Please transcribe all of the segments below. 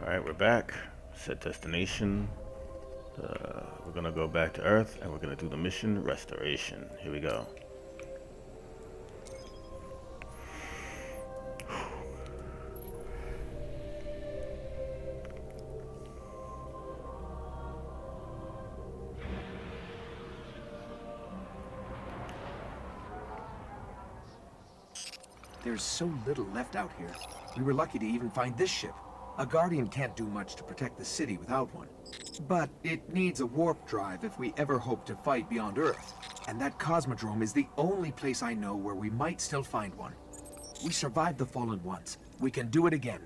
Alright, we're back. Set destination. We're gonna go back to Earth and we're gonna do the mission restoration. Here we go. There's so little left out here. We were lucky to even find this ship. A Guardian can't do much to protect the city without one. But it needs a warp drive if we ever hope to fight beyond Earth. And that Cosmodrome is the only place I know where we might still find one. We survived the Fallen once. We can do it again.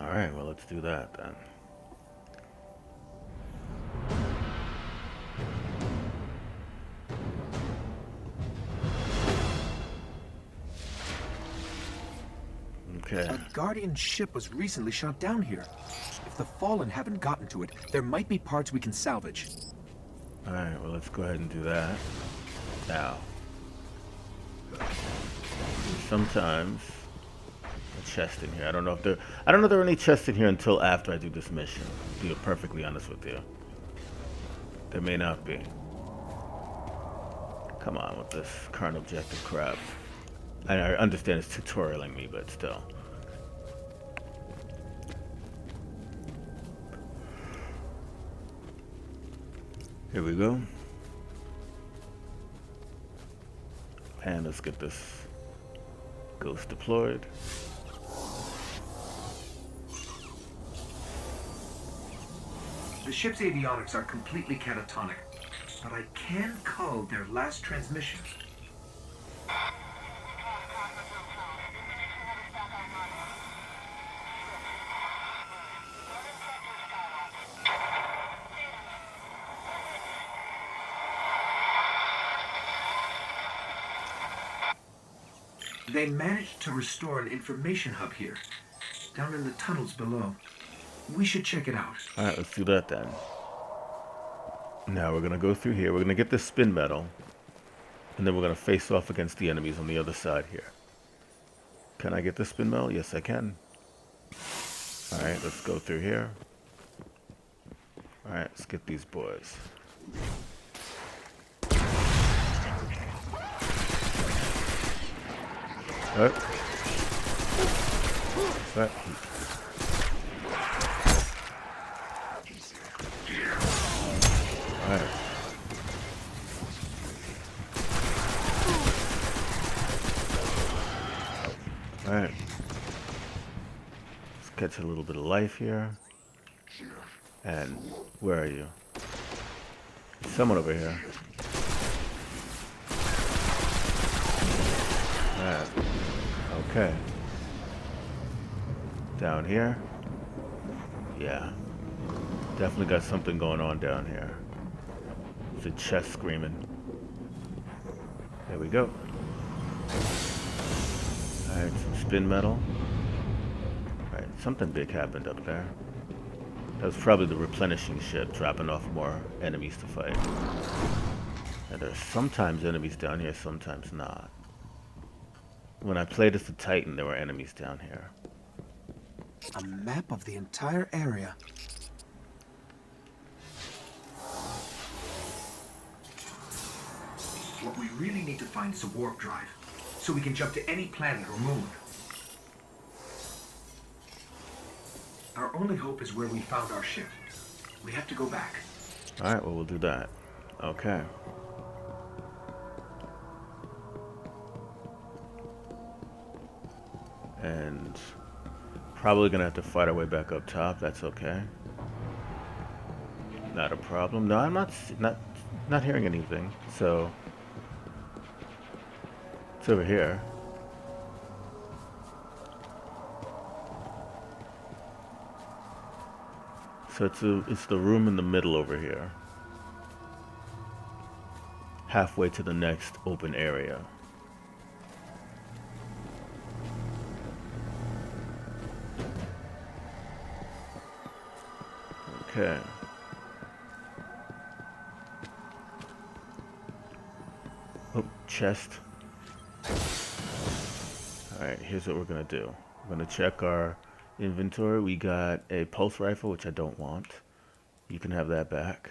Alright, well, let's do that then. Okay. A Guardian ship was recently shot down here. If the Fallen haven't gotten to it, there might be parts we can salvage. Alright, well, let's go ahead and do that. Now. Sometimes a chest in here. I don't know if there are any chests in here until after I do this mission. To be perfectly honest with you. There may not be. Come on with this current objective crap. I understand it's tutorialing me, but still. Here we go. And let's get this ghost deployed. The ship's avionics are completely catatonic, but I can code their last transmission. They managed to restore an information hub here, down in the tunnels below. We should check it out. Alright, let's do that then. Now we're going to go through here. We're going to get this spin metal. And then we're going to face off against the enemies on the other side here. Can I get the spin metal? Yes, I can. Alright, let's go through here. Alright, let's get these boys. What? What? Alright. Alright. Let's catch a little bit of life here. And where are you? Someone over here. Alright. Okay. Down here. Yeah. Definitely got something going on down here. It's a chest screaming. There we go. Alright, some spin metal. Alright, something big happened up there. That was probably the replenishing ship dropping off more enemies to fight. And there's sometimes enemies down here, sometimes not. When I played as the Titan, there were enemies down here. A map of the entire area. What we really need to find is a warp drive, so we can jump to any planet or moon. Our only hope is where we found our ship. We have to go back. Alright, well, we'll do that. Okay. And probably gonna have to fight our way back up top. That's okay. Not a problem. No, I'm not hearing anything. So it's over here. So it's the room in the middle over here. Halfway to the next open area. Okay. Oh, chest. Alright, here's what we're gonna do. We're gonna check our Inventory, we got a pulse rifle, which I don't want. You can have that back.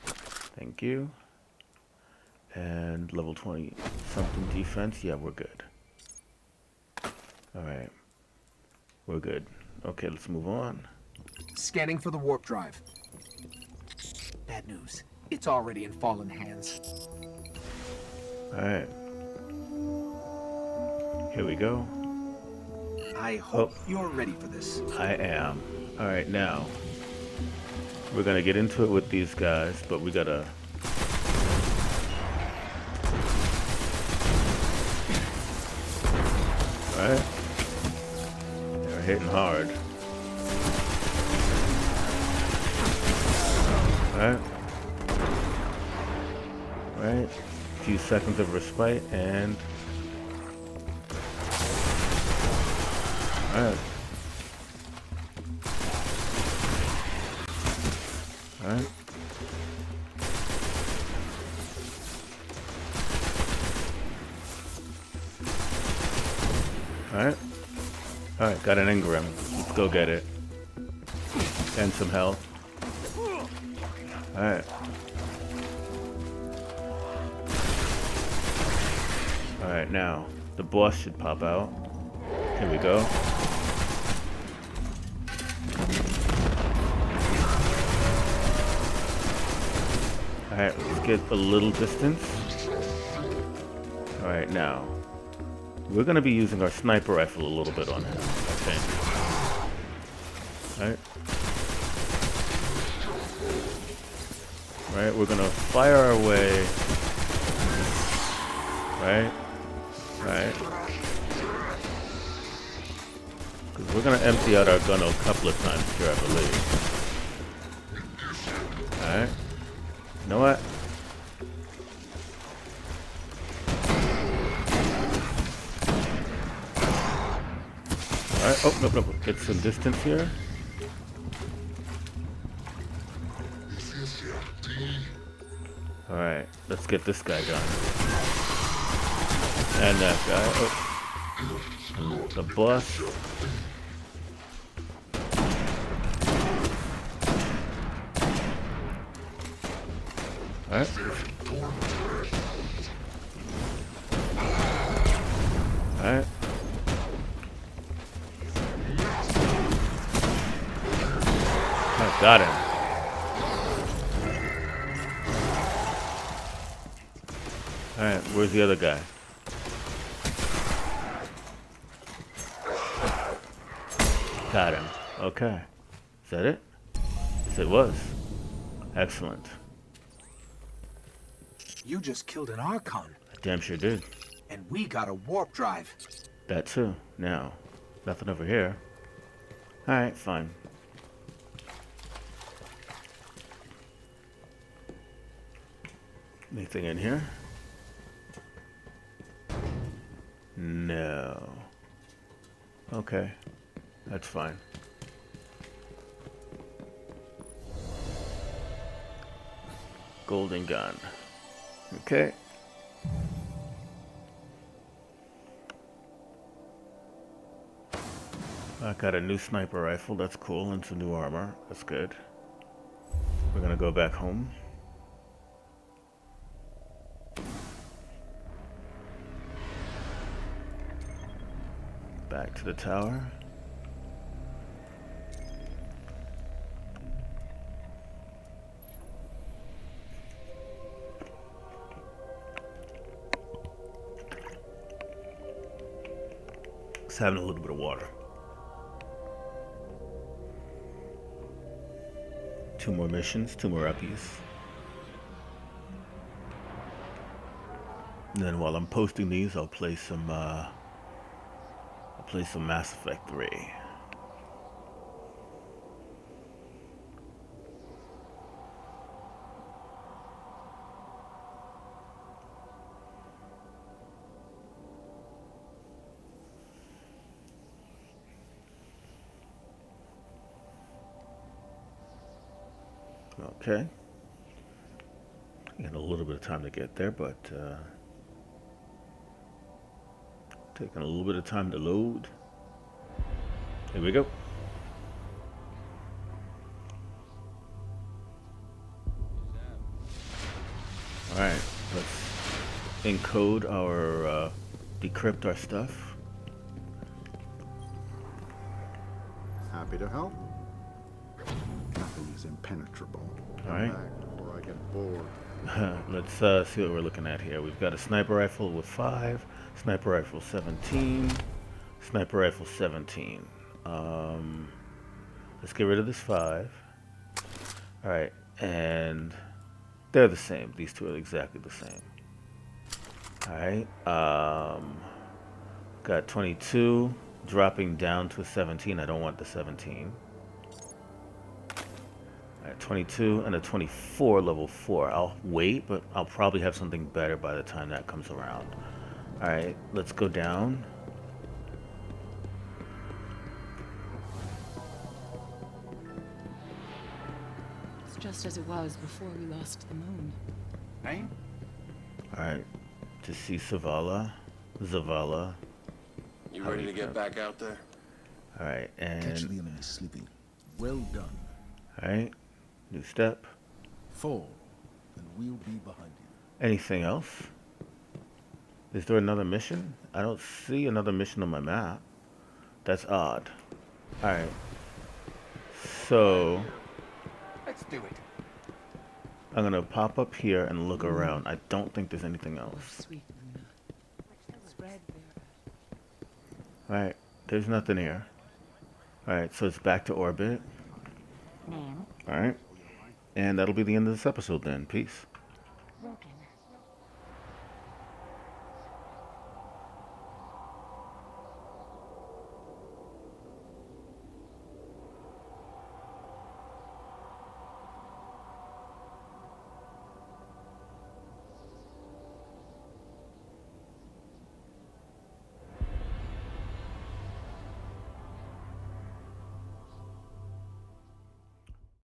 Thank you. And level 20 something defense. Yeah, we're good. Alright. We're good. Okay, let's move on. Scanning for the warp drive. Bad news. It's already in fallen hands. Alright. Here we go. I hope you're ready for this. I am. Alright, now. We're gonna get into it with these guys, but we gotta... Alright. They're hitting hard. Alright. Alright. A few seconds of respite and... Alright. Alright. Alright. Alright, got an engram. Let's go get it. And some health. Alright. Alright, now, the boss should pop out. Here we go. Alright, let's get a little distance. Alright, now. We're gonna be using our sniper rifle a little bit on him, I think. Alright. Alright, we're gonna fire our way. Right? Right. Because we're gonna empty out our gun a couple of times here, I believe. Alright. You know what? Alright, oh, no, get some distance here. Alright, let's get this guy done. And that guy. Oh. And the boss. Alright. Alright. I got him. Alright, where's the other guy? Got him. Okay. Is that it? Yes, it was. Excellent. You just killed an Archon. I damn sure did. And we got a warp drive. That too. Now, nothing over here. Alright, fine. Anything in here? No. Okay. That's fine. Golden gun. Okay. I got a new sniper rifle. That's cool. And some new armor. That's good. We're gonna go back home. Back to the tower. Just having a little bit of water. 2 more missions, 2 more uppies. And then while I'm posting these, I'll play some Mass Effect 3. Okay. Got a little bit of time to get there, but taking a little bit of time to load. Here we go. Alright, let's encode our, decrypt our stuff. Happy to help. Nothing is impenetrable. Come All right. back before I get bored. Let's see what we're looking at here. We've got a sniper rifle with 5, sniper rifle 17, sniper rifle 17. Let's get rid of this 5. Alright, and they're the same. These two are exactly the same. Alright, got 22, dropping down to a 17. I don't want the 17. Alright, 22 and a 24, level 4. I'll wait, but I'll probably have something better by the time that comes around. Alright, let's go down. It's just as it was before we lost the moon. Name? Alright, to see Zavala. You ready to get back out there? Alright, Catch the and... enemy sleeping. Well done. Alright, new step. Fall, and we'll be behind you. Anything else? Is there another mission? I don't see another mission on my map. That's odd. Alright. So, Let's do it. I'm gonna pop up here and look around. I don't think there's anything Oh, else. sweet Luna. Spread there. Alright, there's nothing here. Alright, so it's back to orbit. Name? Alright. And that'll be the end of this episode then. Peace. Broken.